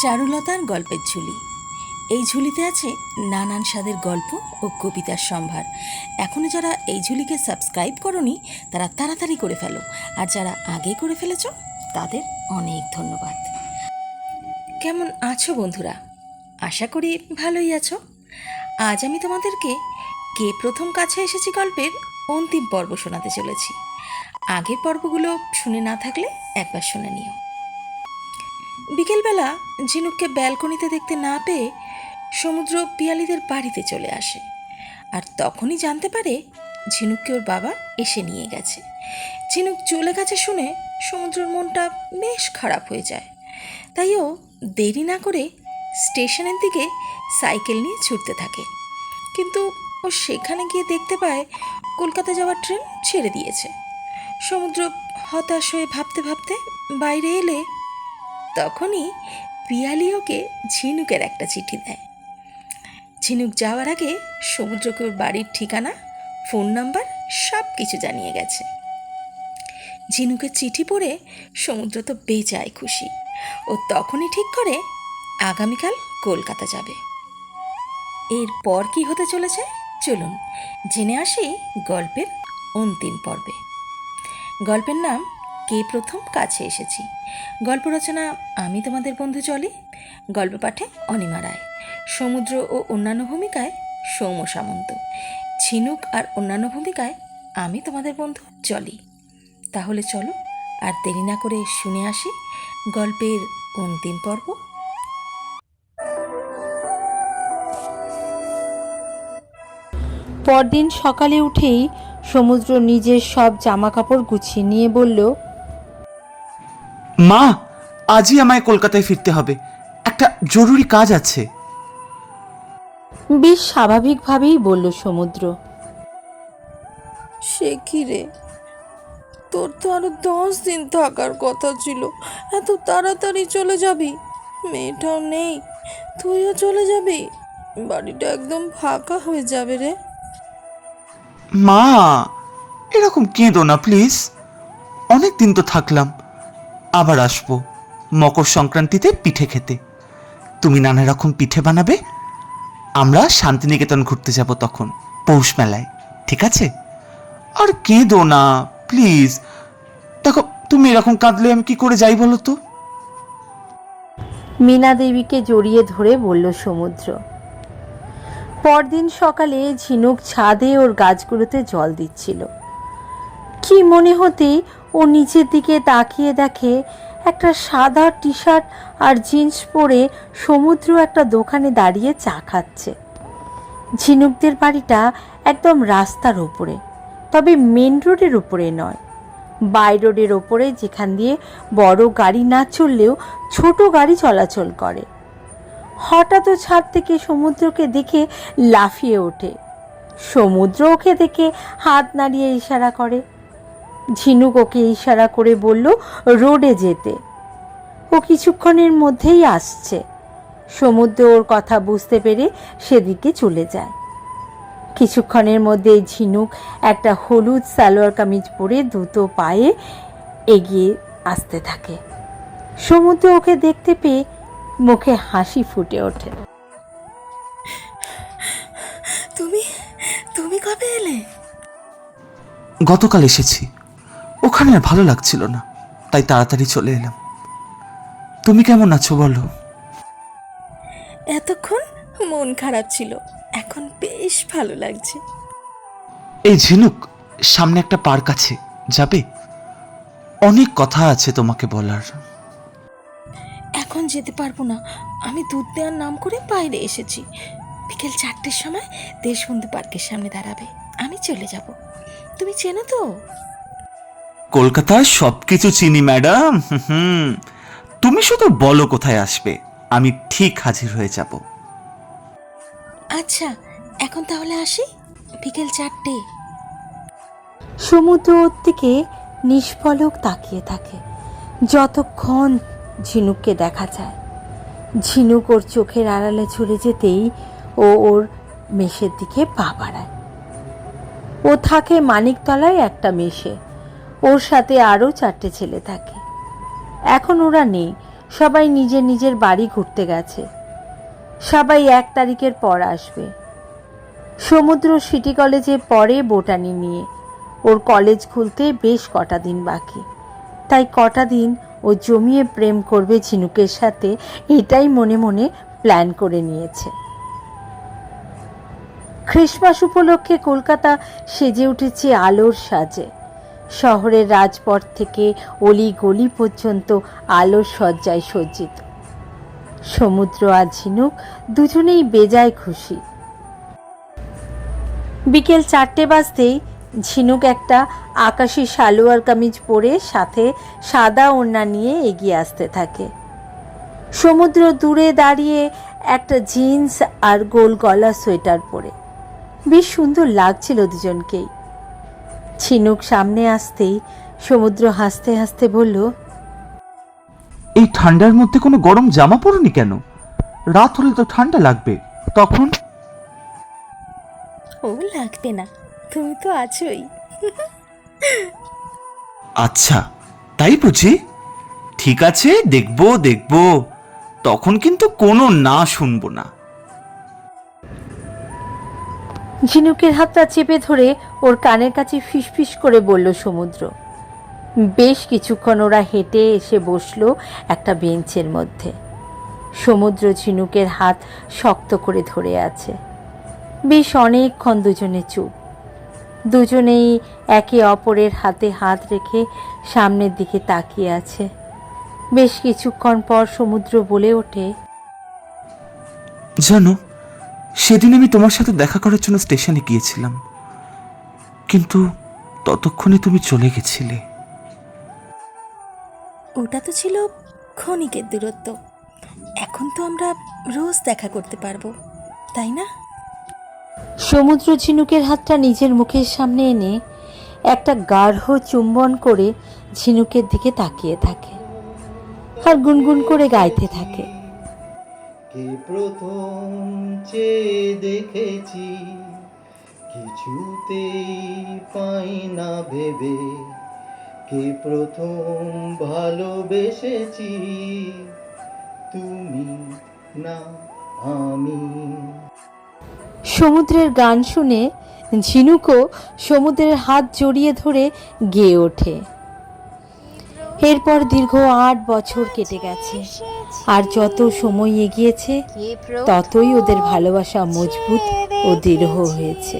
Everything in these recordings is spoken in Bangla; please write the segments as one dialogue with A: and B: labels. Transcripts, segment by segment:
A: চারুলতার গল্পের ঝুলি। এই ঝুলিতে আছে নানান স্বাদের গল্প ও কবিতার সম্ভার। এখনও যারা এই ঝুলিকে সাবস্ক্রাইব করনি তারা তাড়াতাড়ি করে ফেলো, আর যারা আগে করে ফেলেছ তাদের অনেক ধন্যবাদ। কেমন আছো বন্ধুরা? আশা করি ভালোই আছো। আজ আমি তোমাদেরকে কে প্রথম কাছে এসেছি গল্পের অন্তিম পর্ব শোনাতে চলেছি। আগের পর্বগুলো শুনে না থাকলে একবার শুনে নিও। বিকেলবেলা ঝিনুককে ব্যালকনিতে দেখতে না পেয়ে সমুদ্র পিয়ালিদের বাড়িতে চলে আসে, আর তখনই জানতে পারে ঝিনুককে ওর বাবা এসে নিয়ে গেছে। ঝিনুক চলে গেছে শুনে সমুদ্রের মনটা বেশ খারাপ হয়ে যায়। তাই ও দেরি না করে স্টেশনের দিকে সাইকেল নিয়ে ছুটতে থাকে। কিন্তু ও সেখানে গিয়ে দেখতে পায় কলকাতা যাওয়ার ট্রেন ছেড়ে দিয়েছে। সমুদ্র হতাশ হয়ে ভাবতে ভাবতে বাইরে এলে তখনই পিয়ালি ওকে ঝিনুকের একটা চিঠি দেয়। ঝিনুক যাওয়ার আগে সমুদ্রকে ওর বাড়ির ঠিকানা, ফোন নাম্বার সব কিছু জানিয়ে গেছে। ঝিনুকের চিঠি পড়ে সমুদ্র তো বেজায় খুশি। ও তখনই ঠিক করে আগামীকাল কলকাতা যাবে। এরপর কি হতে চলেছে চলুন জেনে আসি গল্পের অন্তিম পর্বে। গল্পের নাম কে প্রথম কাছে এসেছি। গল্প রচনা আমি তোমাদের বন্ধু জলি। গল্প পাঠে অনিমা রায়। সমুদ্র ও অন্যান্য ভূমিকায় সৌম্য সামন্ত। ঝিনুক আর অন্যান্য ভূমিকায় আমি তোমাদের বন্ধু জলি। তাহলে চলো আর দেরি না করে শুনে আসি গল্পের অন্তিম পর্ব।
B: পরদিন সকালে উঠেই সমুদ্র নিজের সব জামা কাপড় গুছিয়ে নিয়ে বলল,
C: মা, আজই আমায় কলকাতায় ফিরতে হবে, একটা জরুরি কাজ আছে।
B: বেশ স্বাভাবিকভাবেই বলল সমুদ্র।
D: সে কি রে, তোর তো আরো 10 দিন থাকার কথা ছিল, এত তাড়াতাড়ি চলে যাবি? মেয়েটাও নেই, তুইও চলে যাবি? বাড়িটা একদম ফাঁকা হয়ে যাবে রে।
C: মা, এরকম কেঁদো না প্লিজ। অনেক দিন তো থাকলাম, আবার আসবো মকর সংক্রান্তিতে পিঠে খেতে। তুমি নানা রকম পিঠে বানাবে, আমরা শান্তিনিকেতন ঘুরতে যাব তখন পৌষ মেলায়, ঠিক আছে? আর কেঁদো না প্লিজ। দেখো, তুমি এরকম কাঁদলে আমি কি করে যাই বলো তো?
B: মীনা দেবীকে জড়িয়ে ধরে বলল সমুদ্র। পরদিন সকালে ঝিনুক ছাদে ওর গাছগুলোতে জল দিচ্ছিল। কি মনে হতেই ও নিচের দিকে তাকিয়ে দেখে একটা সাদা টি শার্ট আর জিন্স পরে সমুদ্র একটা দোকানে দাঁড়িয়ে চা খাচ্ছে। ঝিনুকদের বাড়িটা একদম রাস্তার ওপরে, তবে মেন রোডের ওপরে নয়, বাই রোডের ওপরে, যেখান দিয়ে বড় গাড়ি না চললেও ছোট গাড়ি চলাচল করে। হঠাৎ ছাদ থেকে সমুদ্রকে দেখে লাফিয়ে ওঠে। সমুদ্র ওকে দেখে হাত নাড়িয়ে ইশারা করে। ঝিনুক ওকে ইশারা করে বলল রোডে যেতে। ও কিছুক্ষণের মধ্যেই আসছে। সমুদ্র ওর কথা বুঝতে পেরে সেদিকে চলে যায়। কিছুক্ষণের মধ্যেই ঝিনুক একটা হলুদ সালোয়ার কামিজ পরে দ্রুত পায়ে এগিয়ে আসতে থাকে। সমুদ্র ওকে দেখতে পেয়ে মুখে হাসি ফুটে ওঠে।
D: তুমি তুমি কবে এলে?
C: গতকাল এসেছি, ওখানে আর ভালো লাগছিল না, তাই তাড়াতাড়ি চলে এলাম। তুমি কেমন আছো বলো?
D: এতক্ষণ মন খারাপ ছিল, এখন বেশ ভালো লাগছে।
C: এই ঝিনুক, সামনে একটা পার্ক আছে, যাবে? অনেক কথা আছে তোমাকে বলার।
D: এখন যেতে পারবো না, আমি দুধ দেওয়ার নাম করে বাইরে এসেছি। বিকেল 4টের সময় দেশবন্ধু পার্কের সামনে দাঁড়াবে, আমি চলে যাব। তুমি চেনো তো?
C: কলকাতার সবকিছু চিনি ম্যাডাম। তুমি শুধু বলো কোথায় আসবে, আমি ঠিক হাজির হয়ে যাব।
D: আচ্ছা, এখন তাহলে আসি, বিকেল 4টে।
B: সমুদ্র ওর দিকে নিষ্পলক তাকিয়ে থাকে যতক্ষণ ঝিনুককে দেখা যায়। ঝিনুক ওর চোখের আড়ালে চলে যেতেই ও ওর মেসের দিকে পা বাড়ায়। ও থাকে মানিকতলায় একটা মেসে, ওর সাথে আরও 4টে ছেলে থাকে। এখন ওরা নেই, সবাই নিজের নিজের বাড়ি ঘুরতে গেছে। সবাই 1 তারিখের পর আসবে। সমুদ্র সিটি কলেজে পড়ে বোটানি নিয়ে। ওর কলেজ খুলতে বেশ কটা দিন বাকি, তাই কটা দিন ও জমিয়ে প্রেম করবে ঝিনুকের সাথে, এটাই মনে মনে প্ল্যান করে নিয়েছে। ক্রিসমাস উপলক্ষে কলকাতা সেজে উঠেছে আলোর সাজে। শহরের রাজপথ থেকে অলি গলি পর্যন্ত আলোর সজ্জায় সজ্জিত। সমুদ্র আর ঝিনুক দুজনেই বেজায় খুশি। বিকেল 4টে বাজতেই ঝিনুক একটা আকাশি সালোয়ার কামিজ পরে সাথে সাদা ওড়না নিয়ে এগিয়ে আসতে থাকে। সমুদ্র দূরে দাঁড়িয়ে একটা জিন্স আর গোল গলা সোয়েটার পরে। বেশ সুন্দর লাগছিল দুজনকেই। ঝিনুক সামনে আসতেই সমুদ্র হাসতে হাসতে বলল,
C: এই ঠান্ডার মধ্যে কোনো গরম জামা পরনি কেন? রাত হলে তো ঠান্ডা লাগবে তখন।
A: ও লাগবে না, তুমি তো আছোই।
C: আচ্ছা, তাই বুঝি? ঠিক আছে, দেখবো দেখবো, তখন কিন্তু কোনো না শুনবো না।
B: ঝিনুকের হাতটা চেপে ধরে ওর কানের কাছে ফিসফিস করে বলল সমুদ্র। বেশ কিছুক্ষণ ওরা হেঁটে এসে বসলো একটা বেঞ্চের মধ্যে। সমুদ্র ঝিনুকের হাত শক্ত করে ধরে আছে। বেশ অনেকক্ষণ দুজনে চুপ। দুজনেই একে অপরের হাতে হাত রেখে সামনের দিকে তাকিয়ে আছে। বেশ কিছুক্ষণ পর সমুদ্র বলে ওঠে,
C: জানো, সেদিন আমি তোমার সাথে দেখা করার জন্য স্টেশনে গিয়েছিলাম, কিন্তু ততক্ষণে তুমি চলে গেছিলে।
A: ওটা তো ছিল ক্ষণিকের দূরত্ব, এখন তো আমরা রোজ দেখা করতে পারবো, তাই না?
B: সমুদ্র ঝিনুকের হাতটা নিজের মুখের সামনে এনে একটা গাঢ় চুম্বন করে ঝিনুকের দিকে তাকিয়ে থাকে আর গুনগুন করে গাইতে থাকে।
E: কে প্রথম চেয়ে দেখেছি, কিছুতেই পাই না ভেবে, কে প্রথম ভালোবেসেছি, তুমি না আমি।
B: সমুদ্রের গান শুনে ঝিনুকও সমুদ্রের হাত জড়িয়ে ধরে গেয়ে ওঠে। এরপর দীর্ঘ 8 বছর কেটে গেছে, আর যত সময় এগিয়েছে ততই ওদের ভালোবাসা মজবুত ও দৃঢ় হয়েছে।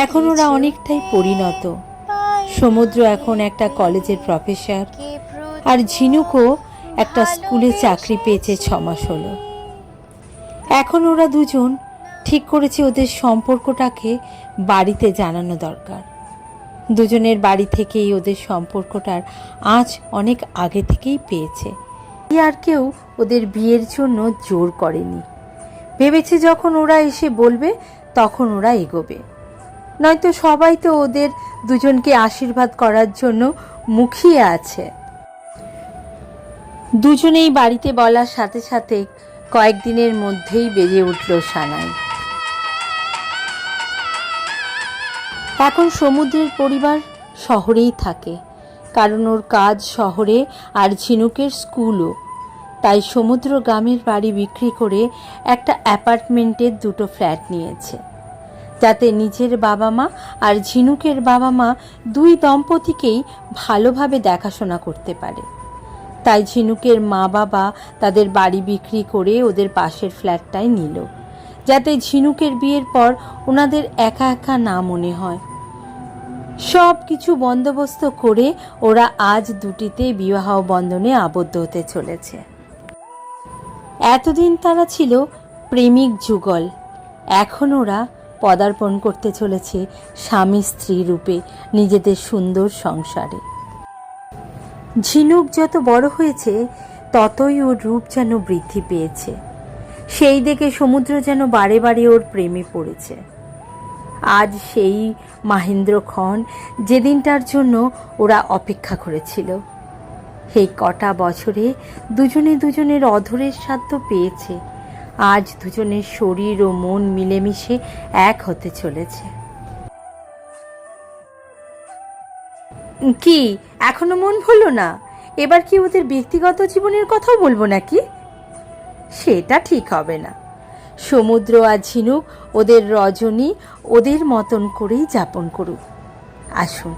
B: এখন ওরা অনেকটাই পরিণত। সমুদ্র এখন একটা কলেজের প্রফেসর, আর ঝিনুকও একটা স্কুলে চাকরি পেয়েছে 6 মাস হলো। এখন ওরা দুজন ঠিক করেছে ওদের সম্পর্কটাকে বাড়িতে জানানো দরকার। দুজনের বাড়ি থেকেই ওদের সম্পর্কটার আঁচ অনেক আগে থেকেই পেয়েছে। আর কেউ ওদের বিয়ের জন্য জোর করেনি। ভেবেছে যখন ওরা এসে বলবে তখন ওরা এগোবে, নয়তো সবাই তো ওদের দুজনকে আশীর্বাদ করার জন্য মুখিয়ে আছে। দুজনেই বাড়িতে বলার সাথে সাথে কয়েকদিনের মধ্যেই বেজে উঠল সানাই। এখন সমুদ্রের পরিবার শহরেই থাকে, কারণ ওর কাজ শহরে আর ঝিনুকের স্কুলও। তাই সমুদ্র গ্রামের বাড়ি বিক্রি করে একটা অ্যাপার্টমেন্টের 2টো ফ্ল্যাট নিয়েছে, যাতে নিজের বাবা মা আর ঝিনুকের বাবা মা 2 দম্পতিকেই ভালোভাবে দেখাশোনা করতে পারে। তাই ঝিনুকের মা বাবা তাদের বাড়ি বিক্রি করে ওদের পাশের ফ্ল্যাটটাই নিল, যাতে ঝিনুকের বিয়ের পর ওনাদের একা একা না মনে হয়। সব কিছু বন্দোবস্ত করে ওরা আজ 2টিতে বিবাহ বন্ধনে আবদ্ধ হতে চলেছে। এতদিন তারা ছিল প্রেমিক যুগল, এখন ওরা পদার্পণ করতে চলেছে স্বামী স্ত্রী রূপে নিজেদের সুন্দর সংসারে। ঝিনুক যত বড় হয়েছে ততই ওর রূপ যেন বৃদ্ধি পেয়েছে। সেই দেখে সমুদ্র যেন বারে বারে ওর প্রেমে পড়েছে। আজ সেই মাহেন্দ্রক্ষণ, যেদিনটার জন্য ওরা অপেক্ষা করেছিল। এই কটা বছরে দুজনে দুজনের অধরের সাধ্য পেয়েছে। আজ দুজনের শরীর ও মন মিলেমিশে এক হতে চলেছে। কি এখনো মন ভুলো না? এবার কি ওদের ব্যক্তিগত জীবনের কথাও বলবো নাকি? সেটা ঠিক হবে না। সমুদ্র আর ঝিনুক ওদের রজনী ওদের মতন করেই যাপন করুক। আসুন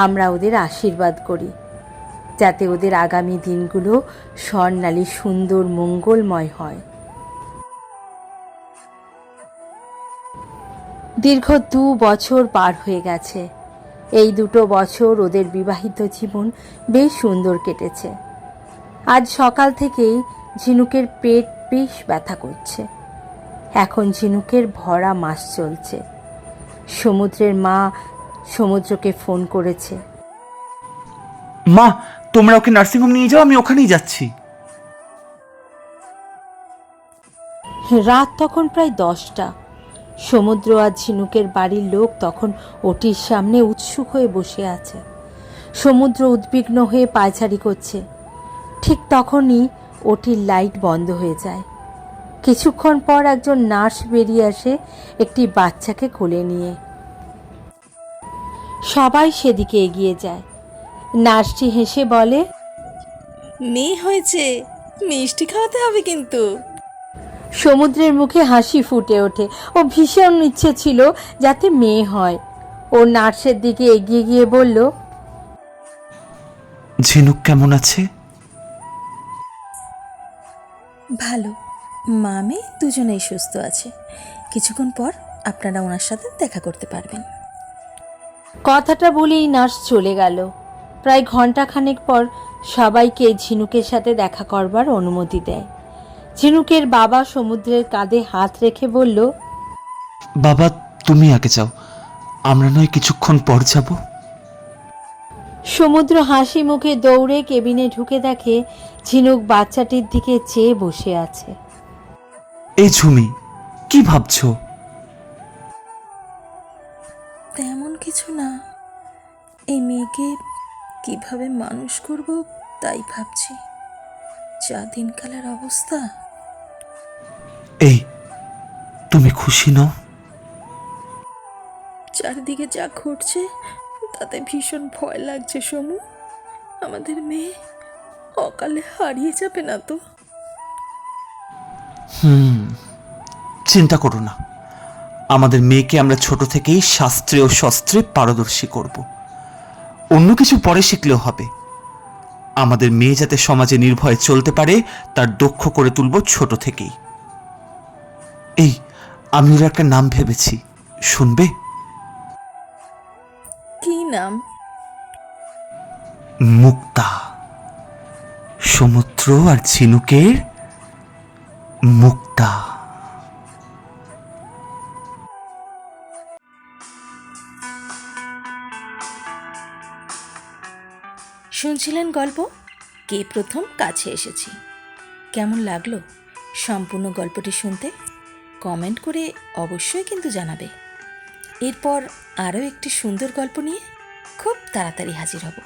B: আমরা ওদের আশীর্বাদ করি, যাতে ওদের আগামী দিনগুলো স্বর্ণালী সুন্দর মঙ্গলময় হয়। দীর্ঘ 2 বছর পার হয়ে গেছে। এই 2 বছর ওদের বিবাহিত জীবন বেশ সুন্দর কেটেছে। আজ সকাল থেকেই ঝিনুকের পেট বেশ ব্যথা করছে। এখন ঝিনুকের ভরা মাস চলছে। সমুদ্রের মা সমুদ্রকে ফোন করেছে।
C: মা, তোমরা ওকে নার্সিংহোম নিয়ে যাও, আমি ওখানেই যাচ্ছি।
B: রাত তখন প্রায় 10টা। সমুদ্র আর ঝিনুকের বাড়ির লোক তখন ওটির সামনে উৎসুক হয়ে বসে আছে। সমুদ্র উদ্বিগ্ন হয়ে পায়চারি করছে। ঠিক তখনই ওটির লাইট বন্ধ হয়ে যায়। কিছুক্ষণ পর একজন নার্স বেরিয়ে আসে একটি বাচ্চাকে কোলে নিয়ে। সবাই সেদিকে এগিয়ে যায়। নার্সটি হেসে বলে,
A: মেয়ে হয়েছে, মিষ্টি খাওয়াতে হবে কিন্তু।
B: সমুদ্রের মুখে হাসি ফুটে ওঠে। ও ভীষণ ইচ্ছে ছিল যাতে মেয়ে হয়। ও নার্সের দিকে এগিয়ে গিয়ে বলল,
C: ঝিনুক কেমন আছে?
A: ভালো, মা মেয়ে দুজনেই সুস্থ আছে। কিছুক্ষণ পর আপনারা ওনার সাথে দেখা করতে পারবেন।
B: কথাটা বলেই নার্স চলে গেল। প্রায় ঘন্টাখানেক পর সবাইকে ঝিনুকের সাথে দেখা করবার অনুমতি দেয়। ঝিনুকের বাবা সমুদ্রের কাঁধে হাত রেখে বলল,
C: বাবা, তুমি আগে যাও, আমরা নয় কিছুক্ষণ পর যাব।
B: সমুদ্র হাসি মুখে দৌড়ে কেবিনে ঢুকে দেখে ঝিনুক বাচ্চাটির দিকে চেয়ে বসে আছে।
C: এই ঝুমি, কি ভাবছো?
A: তেমন কিছু না, এই মেয়েকে কিভাবে মানুষ করব তাই ভাবছি। যা দিনকালের অবস্থা।
C: এই, তুমি খুশি নও?
A: চারিদিকে যা ঘটছে তাতে ভীষণ ভয় লাগছে সমু। আমাদের মেয়ে অকালে হারিয়ে যাবে না তো?
C: চিন্তা করো না, আমাদের মেয়েকে আমরা ছোট থেকেই শাস্ত্রে ও শস্ত্রে পারদর্শী করব। অন্য কিছু পরে শিখলেও হবে। আমাদের মেয়ে যাতে সমাজে নির্ভয়ে চলতে পারে তার দক্ষ করে তুলব ছোট থেকেই। এই, আমি ওর একটা নাম ভেবেছি, শুনবে?
A: কি নাম?
C: মুক্তা। সমুদ্র আর ঝিনুকের মুক্তা।
A: শুনছিলেন গল্প কে প্রথম কাছে এসেছি। কেমন লাগলো সম্পূর্ণ গল্পটি শুনতে? কমেন্ট করে অবশ্যই কিন্তু জানাবে। এরপর আরও একটি সুন্দর গল্প নিয়ে খুব তাড়াতাড়ি হাজির হব।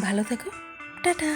A: ভালো থেকো, টাটা।